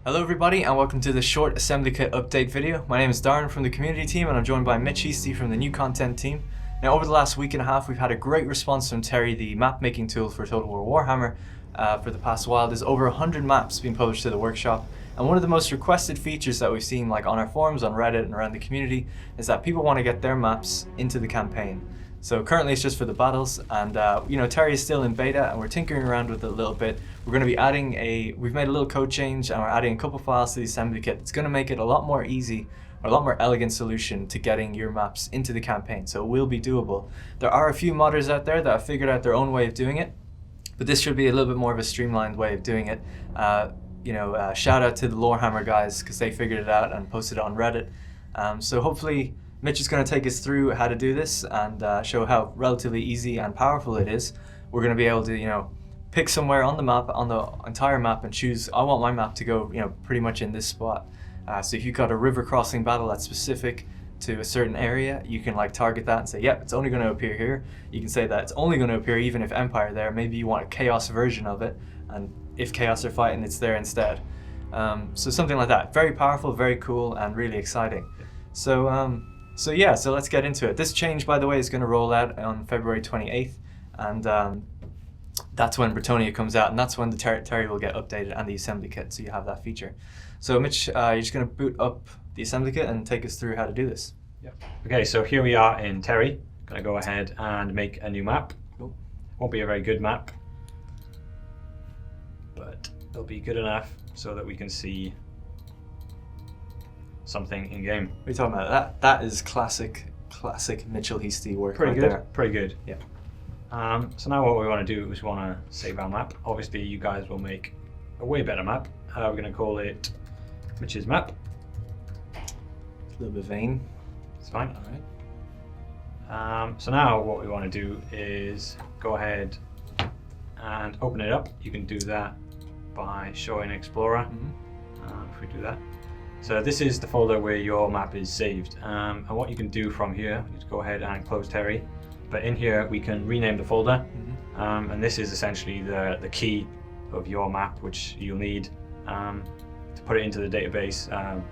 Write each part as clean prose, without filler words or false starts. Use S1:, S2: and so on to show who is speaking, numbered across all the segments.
S1: Hello everybody and welcome to the short assembly kit update video. My name is Darren from the community team and I'm joined by Mitch from the new content team. Now over the last week and a half we've had a great response from Terry, the map making tool for Total War Warhammer. For the past while there's over 100 maps being published to the workshop, and one of the most requested features that we've seen like on our forums, on Reddit and around the community is that people want to get their maps into the campaign. So currently it's just for the battles, and Terry is still in beta and we're tinkering around with it a little bit. We're going to be adding we've made a little code change and we're adding a couple files to the assembly kit. It's going to make it a lot more easy, or a lot more elegant solution to getting your maps into the campaign, so it will be doable. There are a few modders out there that have figured out their own way of doing it, but this should be a little bit more of a streamlined way of doing it. Shout out to the Lorehammer guys because they figured it out and posted it on Reddit. So hopefully Mitch is going to take us through how to do this and show how relatively easy and powerful it is. We're going to be able to, pick somewhere on the map, on the entire map, and choose, I want my map to go, pretty much in this spot. So if you've got a river crossing battle that's specific to a certain area, you can target that and say, yep, it's only going to appear here. You can say that it's only going to appear even if Empire are there. Maybe you want a Chaos version of it, and if Chaos are fighting, it's there instead. So something like that. Very powerful, very cool, and really exciting. So let's get into it. This change, by the way, is going to roll out on February 28th, and that's when Bretonia comes out, and that's when the Terry will get updated and the assembly kit, so you have that feature. So Mitch, you're just going to boot up the assembly kit and take us through how to do this.
S2: Yep. Okay, so here we are in Terry. Going to go ahead and make a new map.
S1: Cool.
S2: Won't be a very good map, but it'll be good enough so that we can see something in game.
S1: What are you talking about? That is classic Mitchell Heasty work.
S2: Pretty
S1: right
S2: good.
S1: There.
S2: Pretty good.
S1: Yeah.
S2: So now what we want to do is we want to save our map. Obviously, you guys will make a way better map. We're going to call it Mitch's map.
S1: A little bit vain.
S2: It's fine.
S1: All right.
S2: So now what we want to do is go ahead and open it up. You can do that by showing Explorer. If we do that. So this is the folder where your map is saved. And what you can do from here is go ahead and close Terry. But in here we can rename the folder. And this is essentially the key of your map, which you'll need to put it into the database. And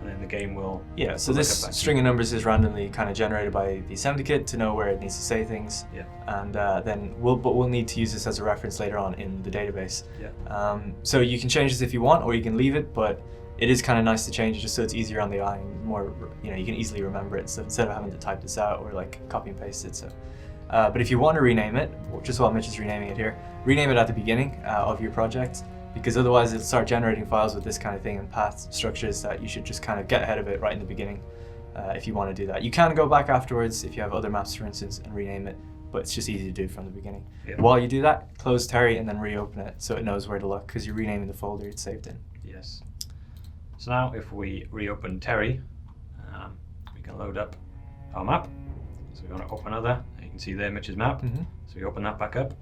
S2: then the game will...
S1: Yeah, so this string of numbers is randomly kind of generated by the assembly kit to know where it needs to say things.
S2: Yeah.
S1: And then we'll need to use this as a reference later on in the database.
S2: Yeah.
S1: So you can change this if you want, or you can leave it, but it is kind of nice to change it just so it's easier on the eye and more, you can easily remember it. So instead of having to type this out or copy and paste it. So, but if you want to rename it, just while Mitch is renaming it here, rename it at the beginning of your project, because otherwise it'll start generating files with this kind of thing and path structures that you should just kind of get ahead of it right in the beginning if you want to do that. You can go back afterwards if you have other maps, for instance, and rename it, but it's just easy to do from the beginning. Yeah. While you do that, close Terry and then reopen it so it knows where to look, because you're renaming the folder it's saved in.
S2: Yes. So now if we reopen Terry, we can load up our map. So we want to open another. You can see there Mitch's map. So we open that back up.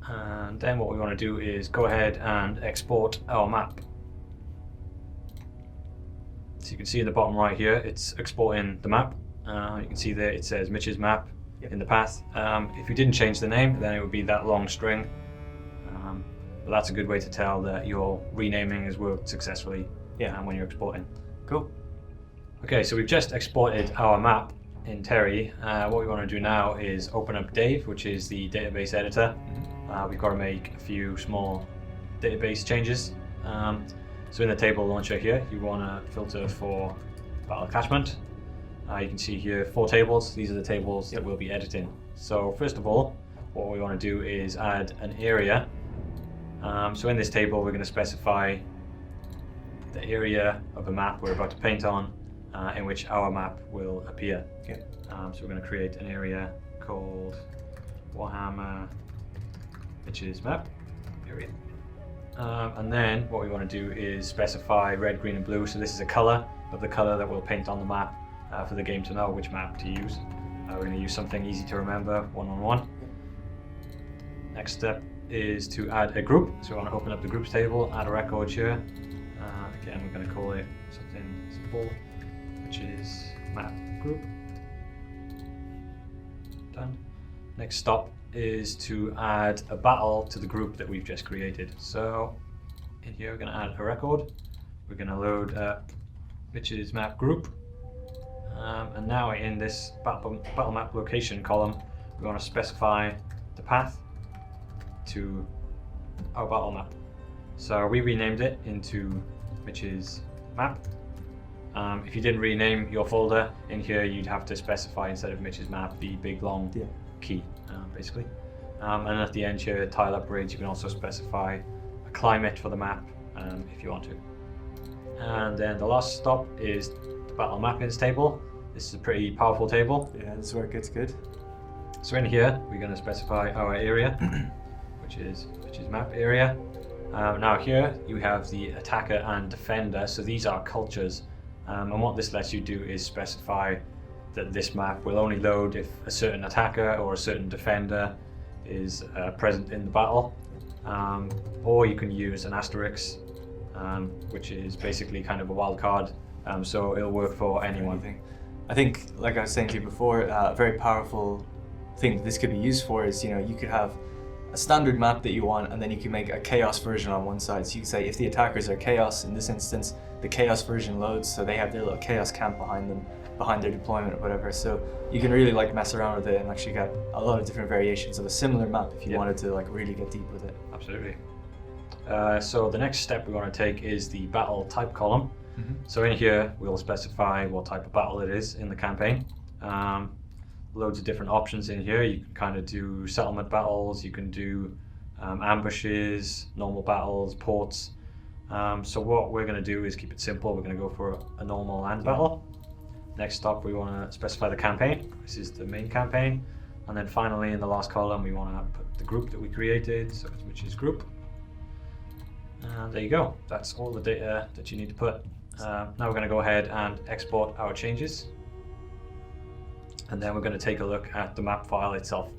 S2: And then what we want to do is go ahead and export our map. So you can see in the bottom right here, it's exporting the map. You can see there it says Mitch's map in the path. If you didn't change the name, then it would be that long string. But that's a good way to tell that your renaming has worked successfully when you're exporting.
S1: Cool.
S2: Okay, so we've just exported our map in Terry. What we want to do now is open up Dave, which is the database editor. We've got to make a few small database changes. So in the table launcher here, you want to filter for battle attachment. You can see here 4 tables. These are the tables that we'll be editing. So first of all, what we want to do is add an area. So in this table, we're going to specify the area of a map we're about to paint on in which our map will appear.
S1: Okay.
S2: So we're going to create an area called Warhammer Mitch's map area. And then what we want to do is specify red, green and blue. So this is a color of the color that we'll paint on the map for the game to know which map to use. We're going to use something easy to remember, 1-on-1. Next step is to add a group. So we want to open up the groups table, add a record here. Again, we're going to call it something simple, which is map group. Done. Next stop is to add a battle to the group that we've just created. So in here we're going to add a record. We're going to load Mitch's map group. And now in this battle map location column, we're going to specify the path to our battle map. So we renamed it into Mitch's map. If you didn't rename your folder in here, you'd have to specify instead of Mitch's map the big long key, basically. And at the end here, tile upgrades, you can also specify a climate for the map if you want to. And then the last stop is the battle mappings table. This is a pretty powerful table.
S1: Yeah, this is where it gets good.
S2: So in here, we're going to specify our area, which is map area. Now here, you have the attacker and defender. So these are cultures. And what this lets you do is specify that this map will only load if a certain attacker or a certain defender is present in the battle. Or you can use an asterisk, which is basically kind of a wild card. So it'll work for anyone.
S1: I think, like I was saying to you before, a very powerful thing that this could be used for is, you could have a standard map that you want, and then you can make a chaos version on one side. So you can say if the attackers are chaos, in this instance, the chaos version loads, so they have their little chaos camp behind them, behind their deployment or whatever. So you can really mess around with it and actually get a lot of different variations of a similar map if you wanted to really get deep with it.
S2: Absolutely. So the next step we want to take is the battle type column. So in here, we'll specify what type of battle it is in the campaign. Loads of different options in here. You can kind of do settlement battles, you can do ambushes, normal battles, ports. So what we're going to do is keep it simple. We're going to go for a normal land battle. Next stop, we want to specify the campaign. This is the main campaign. And then finally, in the last column, we want to put the group that we created. So it's Mitch's group. And there you go. That's all the data that you need to put. Now we're going to go ahead and export our changes. And then we're going to take a look at the map file itself.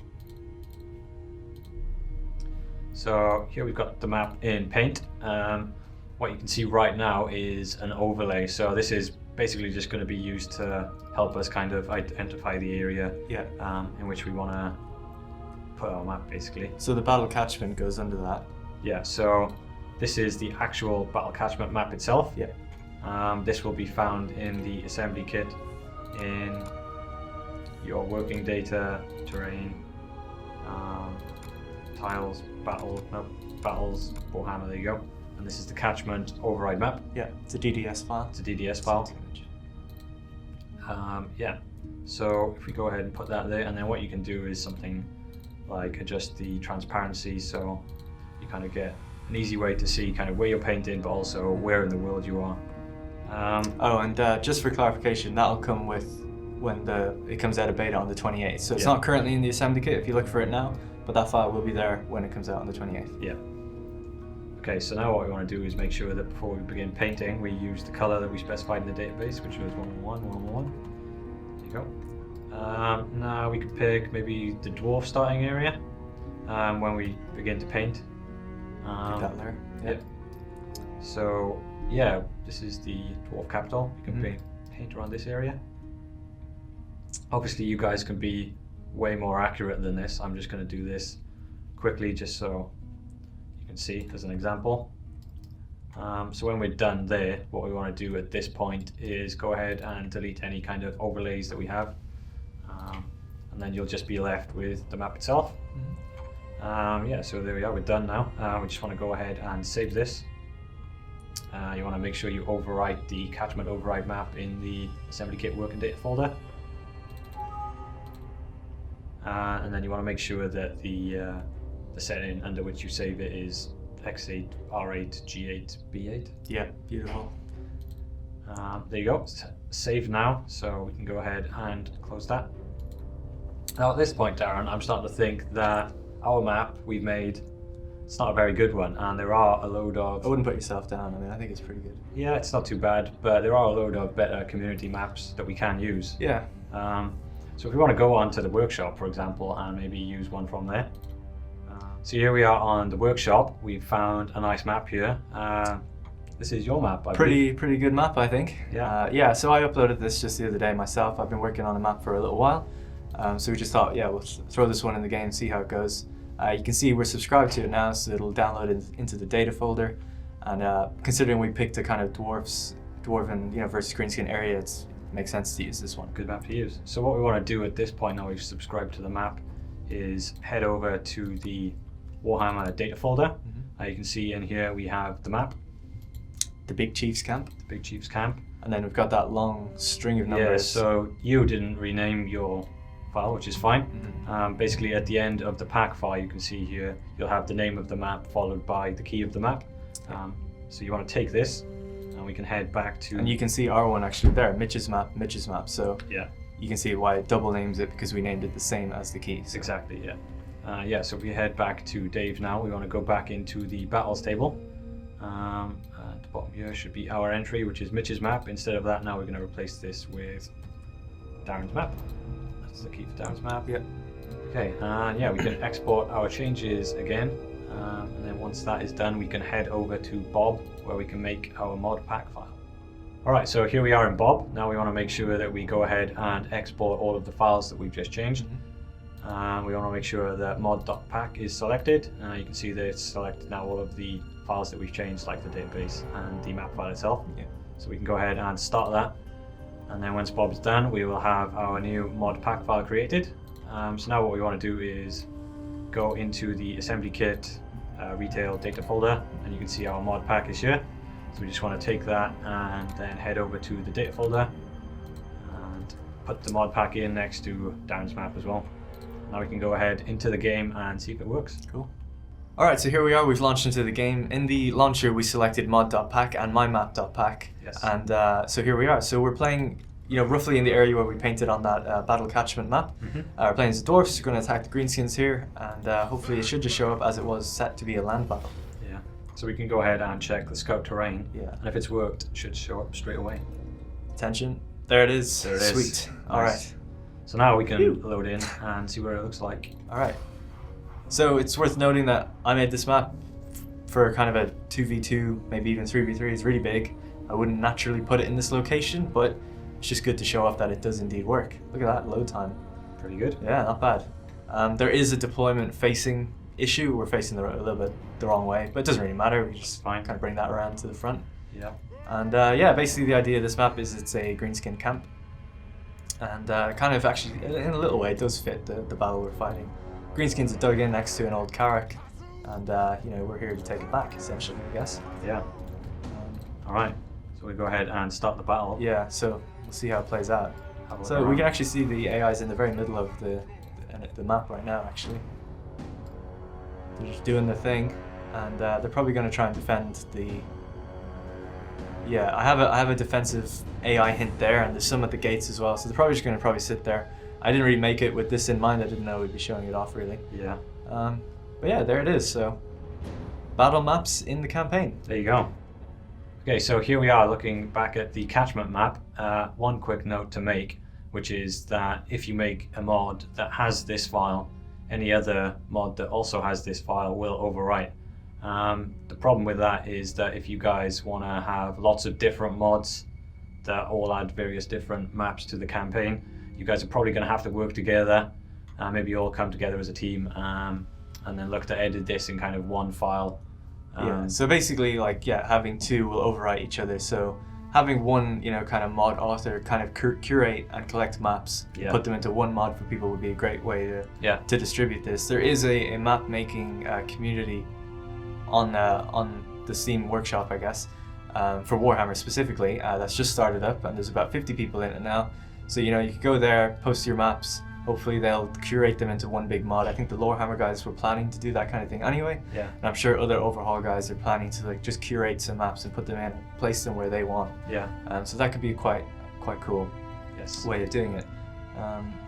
S2: So here we've got the map in Paint. What you can see right now is an overlay. So this is basically just going to be used to help us kind of identify the area in which we want to put our map, basically.
S1: So the battle catchment goes under that.
S2: Yeah, so this is the actual battle catchment map itself.
S1: Yeah.
S2: This will be found in the assembly kit in your working data, terrain, tiles, battles, Warhammer, there you go. And this is the catchment override map.
S1: Yeah, it's a DDS file.
S2: It's a DDS file. Yeah, so if we go ahead and put that there, and then what you can do is something like adjust the transparency, so you kind of get an easy way to see kind of where you're painting, but also where in the world you are.
S1: Just for clarification, that'll come with when it comes out of beta on the 28th. So it's not currently in the assembly kit if you look for it now, but that file will be there when it comes out on the 28th.
S2: Yeah. Okay, so now what we want to do is make sure that before we begin painting, we use the color that we specified in the database, which was 111. There you go. Now we can pick maybe the dwarf starting area when we begin to paint.
S1: That layer.
S2: Yeah. So yeah, this is the dwarf capital. You can paint around this area. Obviously, you guys can be way more accurate than this. I'm just going to do this quickly just so you can see as an example. So when we're done there, what we want to do at this point is go ahead and delete any kind of overlays that we have. And then you'll just be left with the map itself. Yeah, so there we are, we're done now. We just want to go ahead and save this. You want to make sure you overwrite the catchment override map in the assembly kit working data folder. And then you want to make sure that the setting under which you save it is X8, R8, G8, B8.
S1: Yeah, beautiful.
S2: There you go, it's saved now, so we can go ahead and close that. Now at this point, Darren, I'm starting to think that our map we've made, it's not a very good one, and there are a load of...
S1: I wouldn't put yourself down, I mean, I think it's pretty good.
S2: Yeah, it's not too bad, but there are a load of better community maps that we can use.
S1: Yeah.
S2: So if we want to go on to the workshop, for example, and maybe use one from there. So here we are on the workshop. We've found a nice map here. This is your map, I believe.
S1: Pretty good map, I think.
S2: Yeah.
S1: Yeah, so I uploaded this just the other day myself. I've been working on a map for a little while. So we just thought, yeah, we'll throw this one in the game, see how it goes. You can see we're subscribed to it now, so it'll download into the data folder. And considering we picked a kind of dwarven, versus greenskin area, it makes sense to use this one.
S2: Good map to use. So what we want to do at this point, now we've subscribed to the map, is head over to the Warhammer data folder. You can see in here we have the map.
S1: The Big Chief's Camp.
S2: The Big Chief's Camp.
S1: And then we've got that long string of numbers.
S2: Yeah, so you didn't rename your file, which is fine. Basically at the end of the pack file, you can see here, you'll have the name of the map followed by the key of the map. So you want to take this, and we can head back to...
S1: And you can see our one actually there, Mitch's map. So
S2: yeah,
S1: you can see why it double names it, because we named it the same as the key. So.
S2: Exactly, yeah. So if we head back to Dave now, we want to go back into the battles table. At the bottom here should be our entry, which is Mitch's map. Instead of that, now we're going to replace this with Darren's map. That's the key for Darren's map.
S1: Yeah.
S2: Okay, and yeah, we can export our changes again. And then once that is done, we can head over to Bob, where we can make our mod pack file. Alright, so here we are in Bob. Now we want to make sure that we go ahead and export all of the files that we've just changed. We want to make sure that mod.pack is selected. You can see that it's selected now all of the files that we've changed, like the database and the map file itself.
S1: Yeah.
S2: So we can go ahead and start that. And then once Bob's done, we will have our new mod pack file created. So now what we want to do is go into the assembly kit retail data folder, and you can see our mod pack is here. So we just want to take that and then head over to the data folder and put the mod pack in next to Darren's map as well. Now we can go ahead into the game and see if it works.
S1: Cool. Alright, so here we are, we've launched into the game. In the launcher we selected mod.pack and mymap.pack.
S2: Yes.
S1: And so here we are. So we're playing roughly in the area where we painted on that battle catchment map. We're playing as dwarfs, we're going to attack the greenskins here, and hopefully it should just show up as it was set to be a land battle.
S2: Yeah. So we can go ahead and check the scout terrain.
S1: Yeah.
S2: And if it's worked, it should show up straight away.
S1: Attention. There it is.
S2: There it is.
S1: Sweet.
S2: Nice.
S1: Alright.
S2: So now we can load in and see what it looks like.
S1: Alright. So it's worth noting that I made this map for kind of a 2v2, maybe even 3v3. It's really big. I wouldn't naturally put it in this location, but it's just good to show off that it does indeed work. Look at that load time.
S2: Pretty good.
S1: Yeah, not bad. There is a deployment facing issue. We're facing a little bit the wrong way, but it doesn't really matter. We just kind of bring that around to the front.
S2: Yeah.
S1: And yeah, basically the idea of this map is it's a greenskin camp. And kind of actually, in a little way, it does fit the battle we're fighting. Greenskins are dug in next to an old carrack, and we're here to take it back, essentially, I guess.
S2: Yeah. All right. So we go ahead and start the battle.
S1: Yeah. So we'll see how it plays out. So we can actually see the AIs in the very middle of the map right now. Actually, they're just doing their thing, and they're probably going to try and defend the. Yeah, I have a defensive AI hint there, and there's some at the gates as well. So they're probably just going to sit there. I didn't really make it with this in mind. I didn't know we'd be showing it off really.
S2: Yeah.
S1: But yeah, there it is. So battle maps in the campaign.
S2: There you go. Okay, so here we are looking back at the catchment map. One quick note to make, which is that if you make a mod that has this file, any other mod that also has this file will overwrite. The problem with that is that if you guys want to have lots of different mods that all add various different maps to the campaign, you guys are probably going to have to work together. Maybe you all come together as a team and then look to edit this in kind of one file.
S1: Yeah, so basically having two will overwrite each other. So having one, kind of mod author kind of curate and collect maps, put them into one mod for people would be a great way to distribute this. There is a map making community on the Steam workshop, I guess, for Warhammer specifically, that's just started up, and there's about 50 people in it now. So you could go there, post your maps. Hopefully they'll curate them into one big mod. I think the Lorehammer guys were planning to do that kind of thing anyway. Yeah. And I'm sure other Overhaul guys are planning to just curate some maps and put them in, place them where they want. Yeah. So that could be quite cool way of doing it.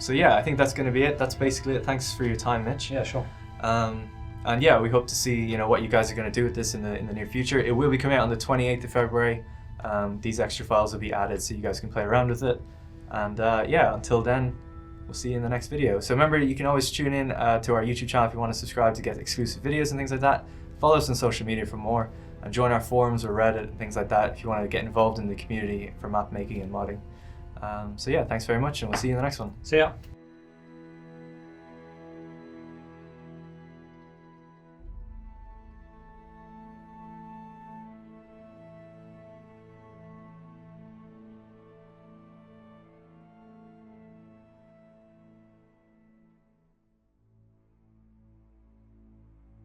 S1: So yeah, I think that's going to be it. That's basically it. Thanks for your time, Mitch.
S2: Yeah, sure.
S1: And yeah, we hope to see what you guys are going to do with this in the near future. It will be coming out on the 28th of February. These extra files will be added so you guys can play around with it. And yeah, until then, we'll see you in the next video. So remember, you can always tune in to our YouTube channel if you want to subscribe to get exclusive videos and things like that. Follow us on social media for more, and join our forums or Reddit and things like that if you want to get involved in the community for map making and modding. So yeah, thanks very much, and we'll see you in the next one.
S2: See ya.